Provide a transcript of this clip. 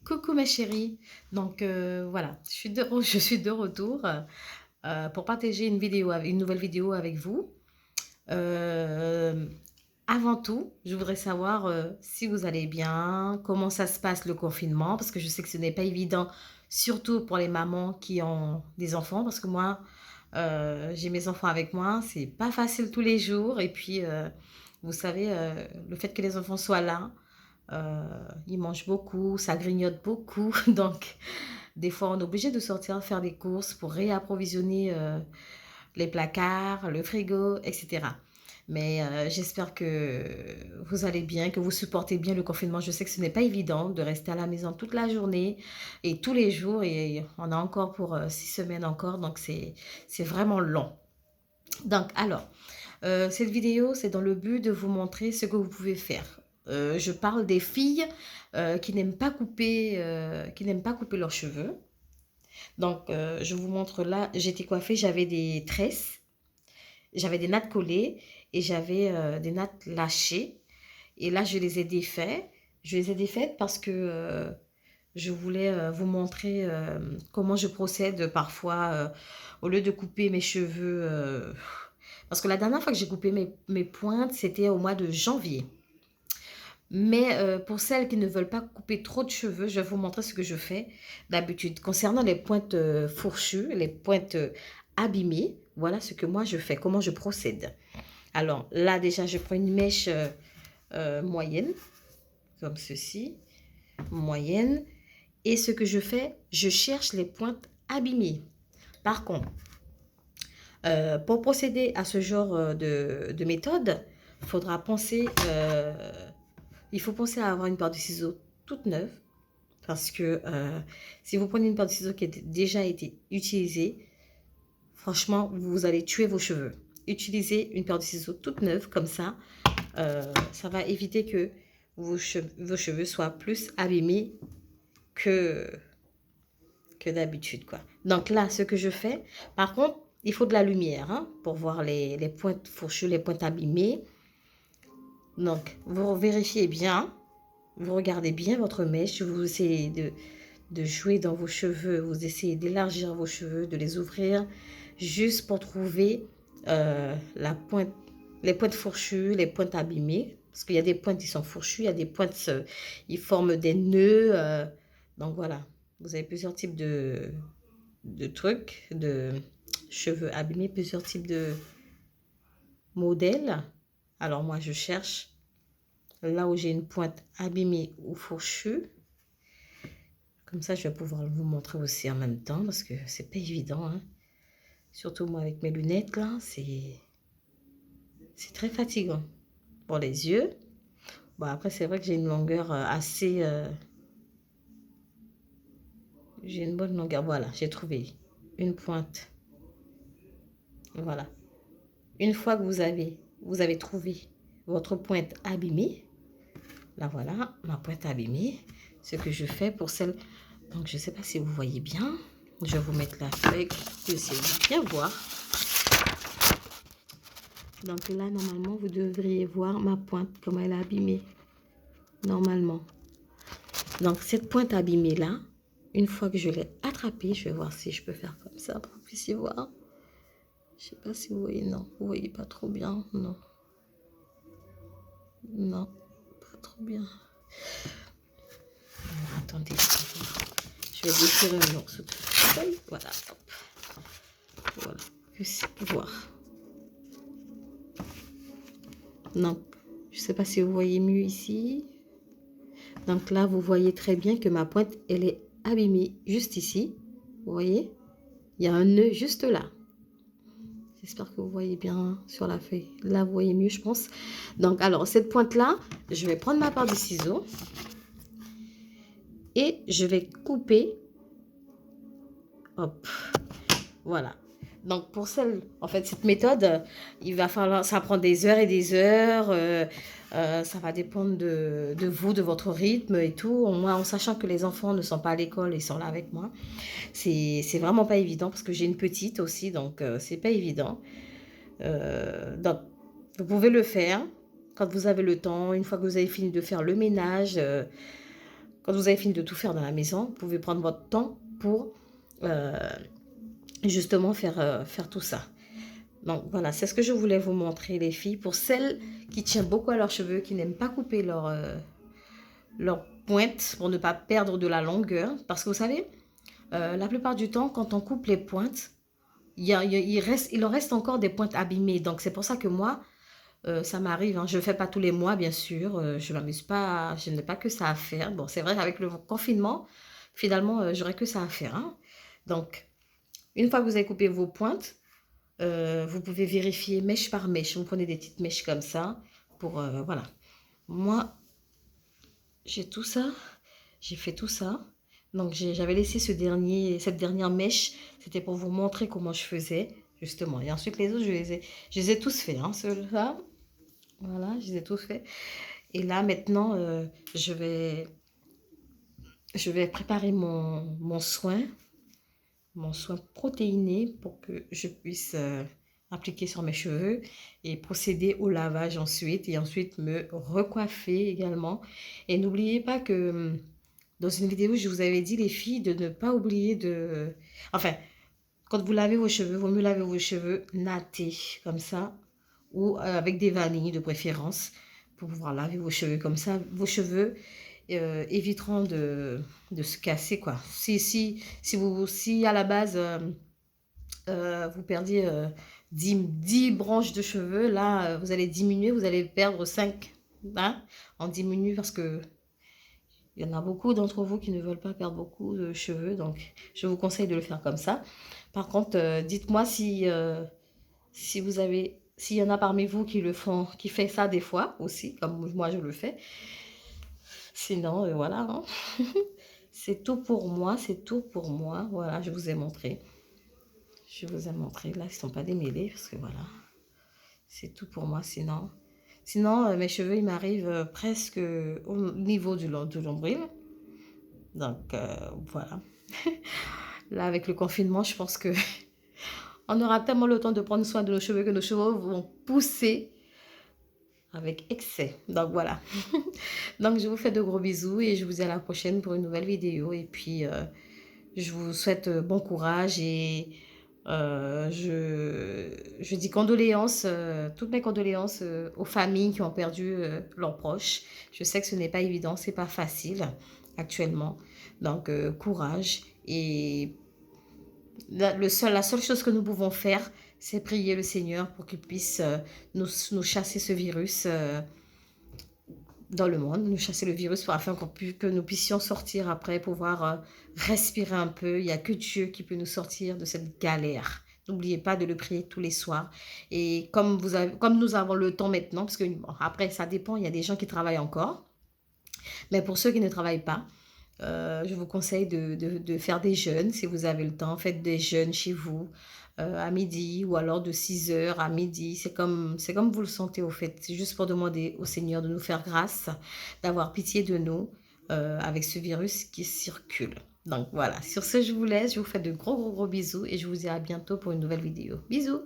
Coucou ma chérie. Donc voilà, je suis de retour pour partager une nouvelle vidéo avec vous. Euh, Avant tout, je voudrais savoir si vous allez bien, comment ça se passe le confinement, parce que je sais que ce n'est pas évident, surtout pour les mamans qui ont des enfants, parce que moi, j'ai mes enfants avec moi, c'est pas facile tous les jours. Et puis, vous savez, le fait que les enfants soient là, ils mangent beaucoup, ça grignote beaucoup. Donc, des fois, on est obligé de sortir faire des courses pour réapprovisionner les placards, le frigo, etc. Mais j'espère que vous allez bien, que vous supportez bien le confinement. Je sais que ce n'est pas évident de rester à la maison toute la journée et tous les jours. Et on a encore pour 6 semaines encore. Donc, c'est vraiment long. Donc, alors, cette vidéo, c'est dans le but de vous montrer ce que vous pouvez faire. Je parle des filles qui n'aiment pas couper leurs cheveux. Donc, je vous montre là, j'étais coiffée, j'avais des tresses, j'avais des nattes collées et j'avais des nattes lâchées. Et là, je les ai défaites. Je les ai défaites parce que je voulais vous montrer comment je procède parfois au lieu de couper mes cheveux. Parce que la dernière fois que j'ai coupé mes pointes, c'était au mois de janvier. Mais pour celles qui ne veulent pas couper trop de cheveux, je vais vous montrer ce que je fais d'habitude. Concernant les pointes fourchues, les pointes abîmées, voilà ce que moi je fais, comment je procède. Alors là déjà, je prends une mèche moyenne, comme ceci, moyenne. Et ce que je fais, je cherche les pointes abîmées. Par contre, pour procéder à ce genre de méthode, faudra penser, il faut penser à avoir une paire de ciseaux toute neuve. Parce que si vous prenez une paire de ciseaux qui a déjà été utilisée, franchement, vous allez tuer vos cheveux. Utilisez une paire de ciseaux toute neuve, comme ça va éviter que vos cheveux soient plus abîmés que, que d'habitude, quoi. Donc là, ce que je fais, par contre, il faut de la lumière hein, pour voir les pointes fourchues, les pointes abîmées. Donc, vous vérifiez bien, vous regardez bien votre mèche, vous essayez de jouer dans vos cheveux, vous essayez d'élargir vos cheveux, de les ouvrir, juste pour trouver la pointe, les pointes fourchues, les pointes abîmées. Parce qu'il y a des pointes qui sont fourchues, il y a des pointes, ils forment des nœuds. Donc voilà, vous avez plusieurs types de trucs, de cheveux abîmés, plusieurs types de modèles. Alors moi, je cherche là où j'ai une pointe abîmée ou fourchue. Comme ça, je vais pouvoir vous montrer aussi en même temps parce que c'est pas évident. Hein. Surtout moi avec mes lunettes là, c'est très fatigant pour les yeux. Bon, après, c'est vrai que j'ai une longueur assez... j'ai une bonne longueur. Voilà, j'ai trouvé une pointe. Voilà. Une fois que vous avez trouvé votre pointe abîmée, là voilà, ma pointe abîmée. Ce que je fais pour celle... Donc, je ne sais pas si vous voyez bien. Je vais vous mettre la feuille pour que vous puissiez bien voir. Donc là, normalement, vous devriez voir ma pointe, comment elle est abîmée. Normalement. Donc, cette pointe abîmée là, une fois que je l'ai attrapée, je vais voir si je peux faire comme ça pour que vous puissiez voir. Je ne sais pas si vous voyez, non. Vous voyez pas trop bien, non. Non, pas trop bien. Alors, attendez, je vais déchirer un morceau de feuille. Voilà, hop. Voilà, pour voir. Donc, je ne sais pas si vous voyez mieux ici. Donc là, vous voyez très bien que ma pointe, elle est abîmée juste ici. Vous voyez? Il y a un nœud juste là. J'espère que vous voyez bien sur la feuille. Là, vous voyez mieux, je pense. Donc, alors, cette pointe-là, je vais prendre ma paire de ciseaux. Et je vais couper. Hop. Voilà. Donc, pour cette méthode, il va falloir, ça prend des heures et des heures. Ça va dépendre de vous, de votre rythme et tout. Moi, en sachant que les enfants ne sont pas à l'école, ils sont là avec moi. C'est vraiment pas évident parce que j'ai une petite aussi, donc c'est pas évident. Donc, vous pouvez le faire quand vous avez le temps, une fois que vous avez fini de faire le ménage. quand vous avez fini de tout faire dans la maison, vous pouvez prendre votre temps pour euh, justement faire tout ça. Donc voilà, c'est ce que je voulais vous montrer les filles. Pour celles qui tiennent beaucoup à leurs cheveux, qui n'aiment pas couper leur pointe pour ne pas perdre de la longueur. Parce que vous savez, la plupart du temps, quand on coupe les pointes, il en reste encore des pointes abîmées. Donc c'est pour ça que moi, ça m'arrive, hein. Je ne le fais pas tous les mois, bien sûr. Je ne m'amuse pas, je n'ai pas que ça à faire. Bon, c'est vrai qu'avec le confinement, finalement, j'aurais que ça à faire, hein. Donc, une fois que vous avez coupé vos pointes, vous pouvez vérifier mèche par mèche. Vous prenez des petites mèches comme ça pour, voilà. Moi, j'ai tout ça. J'ai fait tout ça. Donc, j'avais laissé cette dernière mèche. C'était pour vous montrer comment je faisais, justement. Et ensuite, les autres, je les ai tous faits, hein, ceux-là. Voilà, je les ai tous faits. Et là, maintenant, je vais préparer mon soin protéiné pour que je puisse appliquer sur mes cheveux et procéder au lavage ensuite. Et ensuite, me recoiffer également. Et n'oubliez pas que dans une vidéo, je vous avais dit, les filles, de ne pas oublier de... Enfin, quand vous lavez vos cheveux, vaut mieux laver vos cheveux nattés, comme ça, ou avec des vanilles de préférence, pour pouvoir laver vos cheveux. Comme ça, vos cheveux éviteront de se casser, quoi. Si à la base, vous perdiez 10 branches de cheveux, là, vous allez diminuer, vous allez perdre 5, hein, en diminue parce que il y en a beaucoup d'entre vous qui ne veulent pas perdre beaucoup de cheveux, donc je vous conseille de le faire comme ça. Par contre, dites-moi si vous avez, s'il y en a parmi vous qui le font, qui fait ça des fois aussi, comme moi je le fais. Sinon, voilà, hein. C'est tout pour moi, c'est tout pour moi. Voilà, je vous ai montré. Je vous ai montré. Là, ils ne sont pas démêlés parce que voilà, c'est tout pour moi. Sinon mes cheveux, ils m'arrivent presque au niveau du nombril. Donc, voilà. Là, avec le confinement, je pense que on aura tellement le temps de prendre soin de nos cheveux que nos cheveux vont pousser avec excès. Donc, voilà. Donc, je vous fais de gros bisous et je vous dis à la prochaine pour une nouvelle vidéo. Et puis, je vous souhaite bon courage et je dis condoléances, toutes mes condoléances aux familles qui ont perdu leurs proches. Je sais que ce n'est pas évident, c'est pas facile actuellement. Donc, courage. Et la seule chose que nous pouvons faire, c'est prier le Seigneur pour qu'il puisse nous chasser ce virus dans le monde, nous chasser le virus afin que nous puissions sortir après, pouvoir respirer un peu. Il n'y a que Dieu qui peut nous sortir de cette galère. N'oubliez pas de le prier tous les soirs. Et comme nous avons le temps maintenant, parce que bon, après ça dépend, il y a des gens qui travaillent encore. Mais pour ceux qui ne travaillent pas, je vous conseille de faire des jeûnes. Si vous avez le temps, faites des jeûnes chez vous à midi ou alors de 6h à midi. C'est comme vous le sentez au fait. C'est juste pour demander au Seigneur de nous faire grâce, d'avoir pitié de nous avec ce virus qui circule. Donc voilà, sur ce, je vous laisse. Je vous fais de gros bisous et je vous dis à bientôt pour une nouvelle vidéo. Bisous!